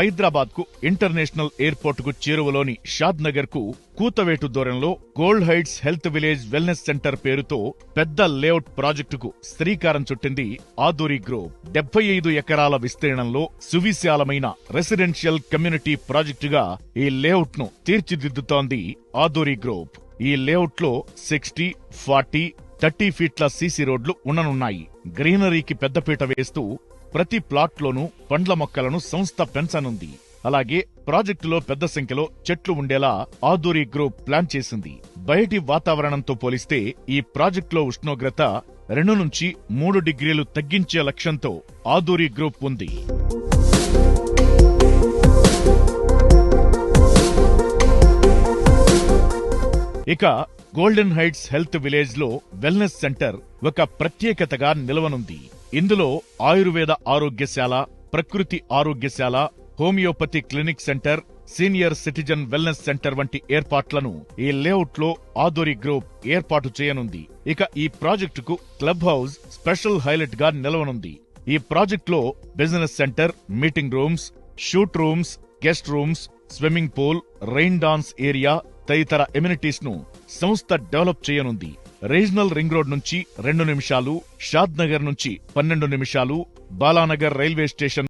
హైదరాబాద్ కు international airport కు చేరువలోని షాద్ నగర్ కు కూతవేటు దూరంలో gold heights health village wellness centre పేరుతో పెద్ద లేఅవుట్ ప్రాజెక్టుకు శ్రీకారం చుట్టింది ఆదూరి గ్రూప్. 75 ఎకరాల విస్తీర్ణంలో సువిశాలమైన రెసిడెన్షియల్ కమ్యూనిటీ ప్రాజెక్టుగా ఈ లేఅవుట్ ను తీర్చిదిద్దుతోంది ఆదూరి గ్రూప్. ఈ లేఅవుట్ లో 60, 40, 30 ఫీట్ల సీసీ రోడ్లు ఉండనున్నాయి. గ్రీనరీకి పెద్దపీట వేస్తూ ప్రతి ప్లాట్లోనూ పండ్ల మొక్కలను సంస్థ పెంచనుంది. అలాగే ప్రాజెక్టులో పెద్ద సంఖ్యలో చెట్లు ఉండేలా ఆదూరి గ్రూప్ ప్లాన్ చేసింది. బయటి వాతావరణంతో పోలిస్తే ఈ ప్రాజెక్టులో ఉష్ణోగ్రత 2 నుంచి 3 డిగ్రీలు తగ్గించే లక్ష్యంతో ఆదూరి గ్రూప్ ఉంది. ఇక గోల్డెన్ హైట్స్ హెల్త్ విలేజ్ లో వెల్నెస్ సెంటర్ ఒక ప్రత్యేకతగా నిలవనుంది. ఇందులో ఆయుర్వేద ఆరోగ్యశాల, ప్రకృతి ఆరోగ్యశాల, homeopathy clinic centre, senior citizen wellness centre వంటి ఏర్పాట్లను ఈ లేఅవుట్ లో ఆదూరి గ్రూప్ ఏర్పాటు చేయనుంది. ఇక ఈ ప్రాజెక్టుకు క్లబ్ హౌస్ స్పెషల్ హైలైట్ గా నిలవనుంది. ఈ ప్రాజెక్టులో business centre, meeting rooms, shoot rooms, guest rooms, swimming pool, rain dance area తదితర ఎమ్యూనిటీస్ ను సంస్థ డెవలప్ చేయనుంది. రీజనల్ రింగ్ రోడ్ నుంచి 2 నిమిషాలు, షాద్ నగర్ నుంచి 12 నిమిషాలు, బాలానగర్ రైల్వే స్టేషన్